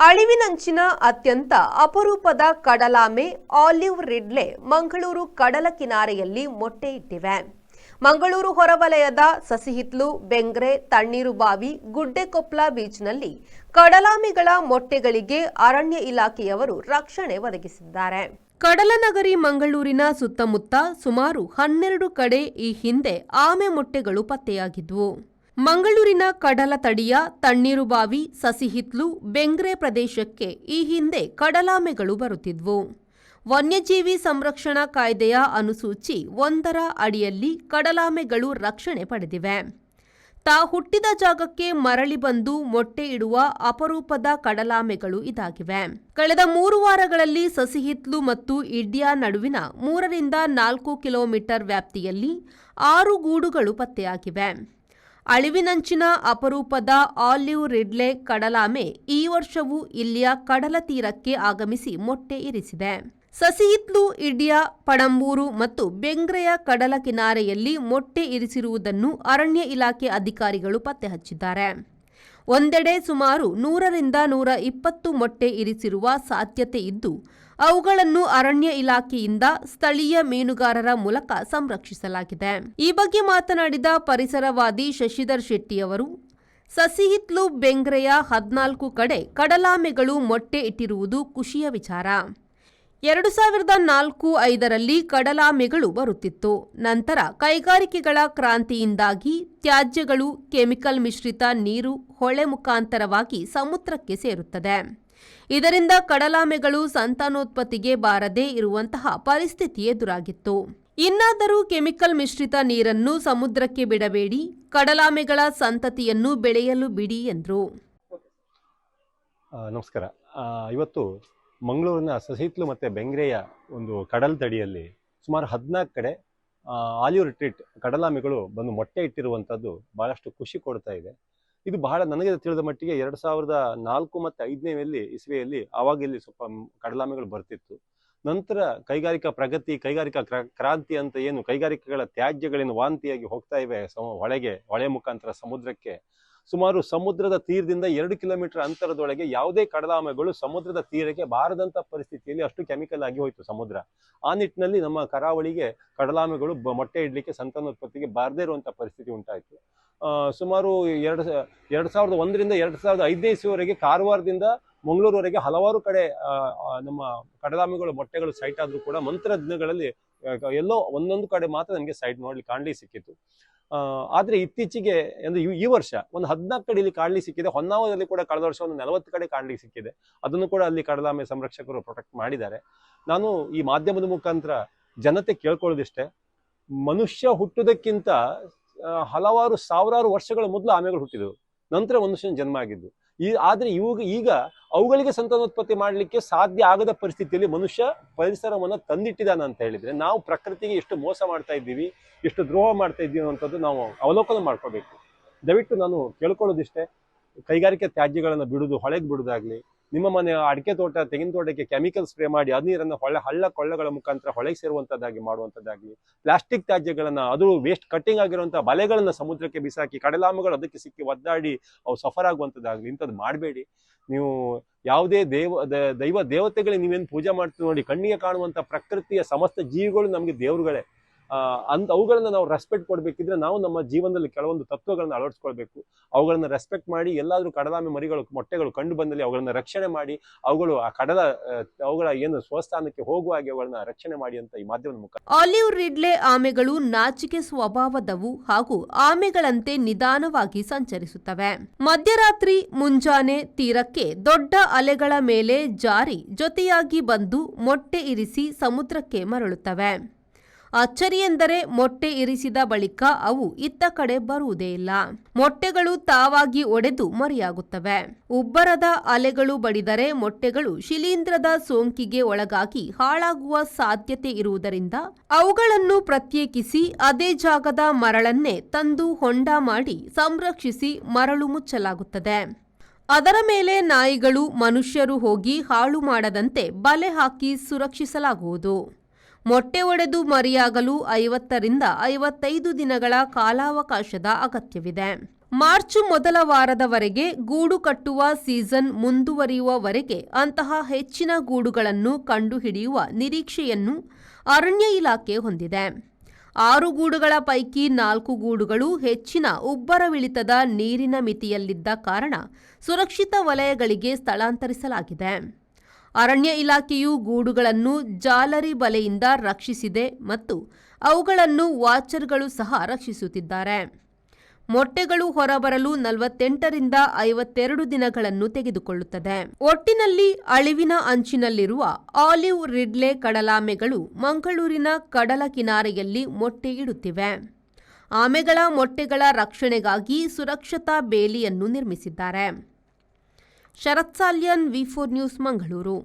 ಅಳಿವಿನಂಚಿನ ಅತ್ಯಂತ ಅಪರೂಪದ ಕಡಲಾಮೆ olive Ridley Mangaluru ಕಡಲ ಕಿನಾರೆಯಲ್ಲಿ ಮೊಟ್ಟೆ ಇಟ್ಟಿವೆ. ಮಂಗಳೂರು ಹೊರವಲಯದ ಸಸಿಹಿತ್ಲು, ಬೆಂಗ್ರೆ, ತಣ್ಣೀರುಬಾವಿ, ಗುಡ್ಡೆಕೊಪ್ಲ ಬೀಚ್ನಲ್ಲಿ ಕಡಲಾಮೆಗಳ ಮೊಟ್ಟೆಗಳಿಗೆ ಅರಣ್ಯ ಇಲಾಖೆಯವರು ರಕ್ಷಣೆ ಒದಗಿಸಿದ್ದಾರೆ. ಕಡಲನಗರಿ ಮಂಗಳೂರಿನ ಸುತ್ತಮುತ್ತ ಸುಮಾರು 12 ಕಡೆ ಈ ಹಿಂದೆ ಆಮೆ ಮೊಟ್ಟೆಗಳು ಪತ್ತೆಯಾಗಿದ್ವು. ಮಂಗಳೂರಿನ ಕಡಲ ತಡಿಯ ತಣ್ಣೀರುಬಾವಿ, ಸಸಿಹಿತ್ಲು, ಬೆಂಗ್ರೆ ಪ್ರದೇಶಕ್ಕೆ ಈ ಹಿಂದೆ ಕಡಲಾಮೆಗಳು ಬರುತ್ತಿದ್ವು. ವನ್ಯಜೀವಿ ಸಂರಕ್ಷಣಾ ಕಾಯ್ದೆಯ ಅನುಸೂಚಿ 1ರ ಅಡಿಯಲ್ಲಿ ಕಡಲಾಮೆಗಳು ರಕ್ಷಣೆ ಪಡೆದಿವೆ. ತಾ ಹುಟ್ಟಿದ ಜಾಗಕ್ಕೆ ಮರಳಿ ಬಂದು ಮೊಟ್ಟೆ ಇಡುವ ಅಪರೂಪದ ಕಡಲಾಮೆಗಳು ಇದಾಗಿವೆ. ಕಳೆದ 3 ವಾರಗಳಲ್ಲಿ ಸಸಿಹಿತ್ಲು ಮತ್ತು ಇಡ್ಯಾ ನಡುವಿನ 3 ರಿಂದ 4 ಕಿಲೋಮೀಟರ್ ವ್ಯಾಪ್ತಿಯಲ್ಲಿ 6 ಗೂಡುಗಳು ಪತ್ತೆಯಾಗಿವೆ. ಅಳಿವಿನಂಚಿನ ಅಪರೂಪದ ಆಲಿವ್ ರಿಡ್ಲೆ ಕಡಲಾಮೆ ಈ ವರ್ಷವೂ ಇಲ್ಲಿಯ ಕಡಲ ತೀರಕ್ಕೆ ಆಗಮಿಸಿ ಮೊಟ್ಟೆ ಇರಿಸಿದೆ. ಸಸಿಹಿತ್ಲು, ಇಡ್ಯಾ, ಪಣಂಬೂರು ಮತ್ತು ಬೆಂಗ್ರೆಯ ಕಡಲ ಕಿನಾರೆಯಲ್ಲಿ ಮೊಟ್ಟೆ ಇರಿಸಿರುವುದನ್ನು ಅರಣ್ಯ ಇಲಾಖೆ ಅಧಿಕಾರಿಗಳು ಪತ್ತೆ ಹಚ್ಚಿದ್ದಾರೆ. ಒಂದೆಡೆ ಸುಮಾರು 100 ರಿಂದ 120 ಮೊಟ್ಟೆ ಇರಿಸಿರುವ ಸಾಧ್ಯತೆ ಇದ್ದು, ಅವುಗಳನ್ನು ಅರಣ್ಯ ಇಲಾಖೆಯಿಂದ ಸ್ಥಳೀಯ ಮೀನುಗಾರರ ಮೂಲಕ ಸಂರಕ್ಷಿಸಲಾಗಿದೆ. ಈ ಬಗ್ಗೆ ಮಾತನಾಡಿದ ಪರಿಸರವಾದಿ ಶಶಿಧರ್ ಶೆಟ್ಟಿಯವರು, ಸಸಿಹಿತ್ಲು, ಬೆಂಗ್ರೆಯ 14 ಕಡೆ ಕಡಲಾಮೆಗಳು ಮೊಟ್ಟೆ ಇಟ್ಟಿರುವುದು ಖುಷಿಯ ವಿಚಾರ. 2004-05ರಲ್ಲಿ ಕಡಲಾಮೆಗಳು ಬರುತ್ತಿತ್ತು. ನಂತರ ಕೈಗಾರಿಕೆಗಳ ಕ್ರಾಂತಿಯಿಂದಾಗಿ ತ್ಯಾಜ್ಯಗಳು, ಕೆಮಿಕಲ್ ಮಿಶ್ರಿತ ನೀರು ಹೊಳೆ ಮುಖಾಂತರವಾಗಿ ಸಮುದ್ರಕ್ಕೆ ಸೇರುತ್ತದೆ. ಇದರಿಂದ ಕಡಲಾಮೆಗಳು ಸಂತಾನೋತ್ಪತ್ತಿಗೆ ಬಾರದೇ ಇರುವಂತಹ ಪರಿಸ್ಥಿತಿ ಎದುರಾಗಿತ್ತು. ಇನ್ನಾದರೂ ಕೆಮಿಕಲ್ ಮಿಶ್ರಿತ ನೀರನ್ನು ಸಮುದ್ರಕ್ಕೆ ಬಿಡಬೇಡಿ, ಕಡಲಾಮೆಗಳ ಸಂತತಿಯನ್ನು ಬೆಳೆಯಲು ಬಿಡಿ ಎಂದರು. ನಮಸ್ಕಾರ. ಇವತ್ತು ಮಂಗಳೂರಿನ ಸಸಿಹಿತ್ಲು ಮತ್ತು ಬೆಂಗ್ರೆಯ ಒಂದು ಕಡಲ ತಡಿಯಲ್ಲಿ ಸುಮಾರು 14 ಕಡೆ ಆಲಿವ್ ರಿಟ್ರೀಟ್ ಕಡಲಾಮೆಗಳು ಬಂದು ಮೊಟ್ಟೆ ಇಟ್ಟಿರುವಂಥದ್ದು ಬಹಳಷ್ಟು ಖುಷಿ ಕೊಡ್ತಾ ಇದೆ. ಇದು ಬಹಳ ನನಗೆ ತಿಳಿದ ಮಟ್ಟಿಗೆ 2004 ಮತ್ತು 5ನೇ ಇಸ್ವಿಯಲ್ಲಿ ಆವಾಗ ಇಲ್ಲಿ ಸ್ವಲ್ಪ ಕಡಲಾಮೆಗಳು ಬರ್ತಿತ್ತು. ನಂತರ ಕೈಗಾರಿಕಾ ಪ್ರಗತಿ, ಕೈಗಾರಿಕಾ ಕ್ರಾಂತಿ ಅಂತ ಏನು ಕೈಗಾರಿಕೆಗಳ ತ್ಯಾಜ್ಯಗಳೇನು ವಾಂತಿಯಾಗಿ ಹೋಗ್ತಾ ಇವೆ ಹೊಳೆ ಮುಖಾಂತರ ಸಮುದ್ರಕ್ಕೆ, ಸುಮಾರು ಸಮುದ್ರದ ತೀರದಿಂದ 2 ಕಿಲೋಮೀಟರ್ ಅಂತರದೊಳಗೆ ಯಾವುದೇ ಕಡಲಾಮೆಗಳು ಸಮುದ್ರದ ತೀರಕ್ಕೆ ಬಾರದಂಥ ಪರಿಸ್ಥಿತಿಯಲ್ಲಿ ಅಷ್ಟು ಕೆಮಿಕಲ್ ಆಗಿ ಹೋಯಿತು ಸಮುದ್ರ. ಆ ನಿಟ್ಟಿನಲ್ಲಿ ನಮ್ಮ ಕರಾವಳಿಗೆ ಕಡಲಾಮೆಗಳು ಮೊಟ್ಟೆ ಇಡಲಿಕ್ಕೆ, ಸಂತಾನೋತ್ಪತ್ತಿಗೆ ಬಾರದೇ ಇರುವಂಥ ಪರಿಸ್ಥಿತಿ ಉಂಟಾಯಿತು. ಸುಮಾರು 2001ರಿಂದ 2005ನೇ ಇಸ್ವಿವರೆಗೆ ಕಾರವಾರದಿಂದ ಮಂಗಳೂರುವರೆಗೆ ಹಲವಾರು ಕಡೆ ನಮ್ಮ ಕಡಲಾಮೆಗಳು ಮೊಟ್ಟೆಗಳು ಸೈಟ್ ಆದರೂ ಕೂಡ ನಂತರ ದಿನಗಳಲ್ಲಿ ಎಲ್ಲೋ ಒಂದೊಂದು ಕಡೆ ಮಾತ್ರ ನನಗೆ ಸೈಟ್ ಕಾಣಲಿ ಸಿಕ್ಕಿತ್ತು. ಆದರೆ ಇತ್ತೀಚೆಗೆ ಅಂದರೆ ಈ ವರ್ಷ ಒಂದು 14 ಕಡೆ ಇಲ್ಲಿ ಕಾಣಲಿ ಸಿಕ್ಕಿದೆ. ಹೊನ್ನಾವರದಲ್ಲಿ ಕೂಡ ಕಳೆದ ವರ್ಷ ಒಂದು 40 ಕಡೆ ಕಾಣಲಿ ಸಿಕ್ಕಿದೆ. ಅದನ್ನು ಕೂಡ ಅಲ್ಲಿ ಕಡಲಾಮೆ ಸಂರಕ್ಷಕರು ಪ್ರೊಟೆಕ್ಟ್ ಮಾಡಿದ್ದಾರೆ. ನಾನು ಈ ಮಾಧ್ಯಮದ ಮುಖಾಂತರ ಜನತೆ ಕೇಳ್ಕೊಳ್ಳೋದಿಷ್ಟೇ, ಮನುಷ್ಯ ಹುಟ್ಟುವುದಕ್ಕಿಂತ ಹಲವಾರು ಸಾವಿರಾರು ವರ್ಷಗಳ ಮೊದಲು ಆಮೆಗಳು ಹುಟ್ಟಿದವು, ನಂತರ ಮನುಷ್ಯನ ಜನ್ಮ ಆಗಿದ್ದು. ಆದರೆ ಈಗ ಅವುಗಳಿಗೆ ಸಂತಾನೋತ್ಪತ್ತಿ ಮಾಡಲಿಕ್ಕೆ ಸಾಧ್ಯ ಆಗದ ಪರಿಸ್ಥಿತಿಯಲ್ಲಿ ಮನುಷ್ಯ ಪರಿಸರವನ್ನು ತಂದಿಟ್ಟಿದ್ದಾನೆ ಅಂತ ಹೇಳಿದ್ರೆ, ನಾವು ಪ್ರಕೃತಿಗೆ ಎಷ್ಟು ಮೋಸ ಮಾಡ್ತಾ ಇದ್ದೀವಿ, ಎಷ್ಟು ದ್ರೋಹ ಮಾಡ್ತಾ ಇದ್ದೀವಿ ಅನ್ನೋಂಥದ್ದು ನಾವು ಅವಲೋಕನ ಮಾಡ್ಕೋಬೇಕು. ದಯವಿಟ್ಟು ನಾನು ಕೇಳ್ಕೊಳ್ಳೋದಿಷ್ಟೇ, ಕೈಗಾರಿಕೆ ತ್ಯಾಜ್ಯಗಳನ್ನು ಬಿಡುದು, ಹೊಳೆಗೆ ಬಿಡುವುದಾಗ್ಲಿ, ನಿಮ್ಮ ಮನೆ ಅಡಿಕೆ ತೋಟ, ತೆಂಗಿನ ತೋಟಕ್ಕೆ ಕೆಮಿಕಲ್ ಸ್ಪ್ರೇ ಮಾಡಿ ಆ ನೀರನ್ನು ಹಳ್ಳ ಕೊಳ್ಳಗಳ ಮುಖಾಂತರ ಹೊಳೆಗೆ ಸೇರುವಂಥದ್ದಾಗಿ ಮಾಡುವಂಥದ್ದಾಗಲಿ, ಪ್ಲಾಸ್ಟಿಕ್ ತ್ಯಾಜ್ಯಗಳನ್ನು, ಅದು ವೇಸ್ಟ್ ಕಟ್ಟಿಂಗ್ ಆಗಿರುವಂಥ ಬಲೆಗಳನ್ನು ಸಮುದ್ರಕ್ಕೆ ಬಿಸಾಕಿ ಕಡಲಾಮೆಗಳು ಅದಕ್ಕೆ ಸಿಕ್ಕಿ ಒದ್ದಾಡಿ ಅವು ಸಫರ್ ಆಗುವಂಥದ್ದಾಗಲಿ, ಇಂಥದ್ದು ಮಾಡಬೇಡಿ. ನೀವು ಯಾವುದೇ ದೈವ ದೇವತೆಗಳಿಗೆ ನೀವೇನು ಪೂಜೆ ಮಾಡ್ತೀವಿ ನೋಡಿ, ಕಣ್ಣಿಗೆ ಕಾಣುವಂಥ ಪ್ರಕೃತಿಯ ಸಮಸ್ತ ಜೀವಿಗಳು ನಮಗೆ ದೇವರುಗಳೇ. ಅವುಗಳನ್ನ ನಾವು ರೆಸ್ಪೆಕ್ಟ್ ಕೊಡಬೇಕಿದ್ರೆ ನಾವು ನಮ್ಮ ಜೀವನದಲ್ಲಿ ಕೆಲವೊಂದು ತತ್ವಗಳನ್ನ ಅಳವಡಿಸ್ಕೊಳ್ಬೇಕು. ಅವುಗಳನ್ನ ರೆಸ್ಪೆಕ್ಟ್ ಮಾಡಿ ಎಲ್ಲಾದ್ರೂ ಕಡಲಾಮೆ ಮರಿಗಳು, ಮೊಟ್ಟೆಗಳು ಕಂಡು ಬಂದಲ್ಲಿ ಅವುಗಳನ್ನ ರಕ್ಷಣೆ ಮಾಡಿ, ಅವುಗಳು ಅವುಗಳ ಏನು ಸ್ವಸ್ಥಾನಕ್ಕೆ ಹೋಗುವ ಹಾಗೆ ಅವುಗಳನ್ನ ರಕ್ಷಣೆ ಮಾಡಿ ಅಂತ ಈ ಮಾಧ್ಯಮದ ಮುಖಾಂತರ. ಆಲಿವ್ ರಿಡ್ಲೆ ಆಮೆಗಳು ನಾಚಿಕೆ ಸ್ವಭಾವದವು ಹಾಗೂ ಆಮೆಗಳಂತೆ ನಿಧಾನವಾಗಿ ಸಂಚರಿಸುತ್ತವೆ. ಮಧ್ಯರಾತ್ರಿ, ಮುಂಜಾನೆ ತೀರಕ್ಕೆ ದೊಡ್ಡ ಅಲೆಗಳ ಮೇಲೆ ಜಾರಿ ಜೊತೆಯಾಗಿ ಬಂದು ಮೊಟ್ಟೆ ಇರಿಸಿ ಸಮುದ್ರಕ್ಕೆ ಮರಳುತ್ತವೆ. ಅಚ್ಚರಿಯೆಂದರೆ ಮೊಟ್ಟೆ ಇರಿಸಿದ ಬಳಿಕ ಅವು ಇತ್ತ ಕಡೆ ಬರುವುದೇ ಇಲ್ಲ. ಮೊಟ್ಟೆಗಳು ತಾವಾಗಿ ಒಡೆದು ಮರಿಯಾಗುತ್ತವೆ. ಉಬ್ಬರದ ಅಲೆಗಳು ಬಡಿದರೆ ಮೊಟ್ಟೆಗಳು ಶಿಲೀಂಧ್ರದ ಸೋಂಕಿಗೆ ಒಳಗಾಗಿ ಹಾಳಾಗುವ ಸಾಧ್ಯತೆ ಇರುವುದರಿಂದ ಅವುಗಳನ್ನು ಪ್ರತ್ಯೇಕಿಸಿ ಅದೇ ಜಾಗದ ಮರಳನ್ನೇ ತಂದು ಹೊಂಡ ಮಾಡಿ ಸಂರಕ್ಷಿಸಿ ಮರಳು ಮುಚ್ಚಲಾಗುತ್ತದೆ. ಅದರ ಮೇಲೆ ನಾಯಿಗಳು, ಮನುಷ್ಯರು ಹೋಗಿ ಹಾಳು ಮಾಡದಂತೆ ಬಲೆ ಹಾಕಿ ಸುರಕ್ಷಿಸಲಾಗುವುದು. ಮೊಟ್ಟೆ ಒಡೆದು ಮರಿಯಾಗಲು 50 ರಿಂದ 55 ದಿನಗಳ ಕಾಲಾವಕಾಶದ ಅಗತ್ಯವಿದೆ. ಮಾರ್ಚ್ ಮೊದಲ ವಾರದವರೆಗೆ ಗೂಡು ಕಟ್ಟುವ ಸೀಸನ್ ಮುಂದುವರಿಯುವವರೆಗೆ ಅಂತಹ ಹೆಚ್ಚಿನ ಗೂಡುಗಳನ್ನು ಕಂಡುಹಿಡಿಯುವ ನಿರೀಕ್ಷೆಯನ್ನು ಅರಣ್ಯ ಇಲಾಖೆ ಹೊಂದಿದೆ. 6 ಗೂಡುಗಳ ಪೈಕಿ 4 ಗೂಡುಗಳು ಹೆಚ್ಚಿನ ಉಬ್ಬರವಿಳಿತದ ನೀರಿನ ಮಿತಿಯಲ್ಲಿದ್ದ ಕಾರಣ ಸುರಕ್ಷಿತ ವಲಯಗಳಿಗೆ ಸ್ಥಳಾಂತರಿಸಲಾಗಿದೆ. ಅರಣ್ಯ ಇಲಾಖೆಯು ಗೂಡುಗಳನ್ನು ಜಾಲರಿ ಬಲೆಯಿಂದ ರಕ್ಷಿಸಿದೆ ಮತ್ತು ಅವುಗಳನ್ನು ವಾಚರ್ಗಳು ಸಹ ರಕ್ಷಿಸುತ್ತಿದ್ದಾರೆ. ಮೊಟ್ಟೆಗಳು ಹೊರಬರಲು 48 ರಿಂದ 52 ದಿನಗಳನ್ನು ತೆಗೆದುಕೊಳ್ಳುತ್ತದೆ. ಒಟ್ಟಿನಲ್ಲಿ ಅಳಿವಿನ ಅಂಚಿನಲ್ಲಿರುವ ಆಲಿವ್ ರಿಡ್ಲೆ ಕಡಲಾಮೆಗಳು ಮಂಗಳೂರಿನ ಕಡಲ ಕಿನಾರೆಯಲ್ಲಿ ಮೊಟ್ಟೆ ಇಡುತ್ತಿವೆ. ಆಮೆಗಳ ಮೊಟ್ಟೆಗಳ ರಕ್ಷಣೆಗಾಗಿ ಸುರಕ್ಷತಾ ಬೇಲಿಯನ್ನು ನಿರ್ಮಿಸಿದ್ದಾರೆ. ಶರತ್ ಸಾಲ್ಯನ್, ವಿ4 ನ್ಯೂಸ್, ಮಂಗಳೂರು.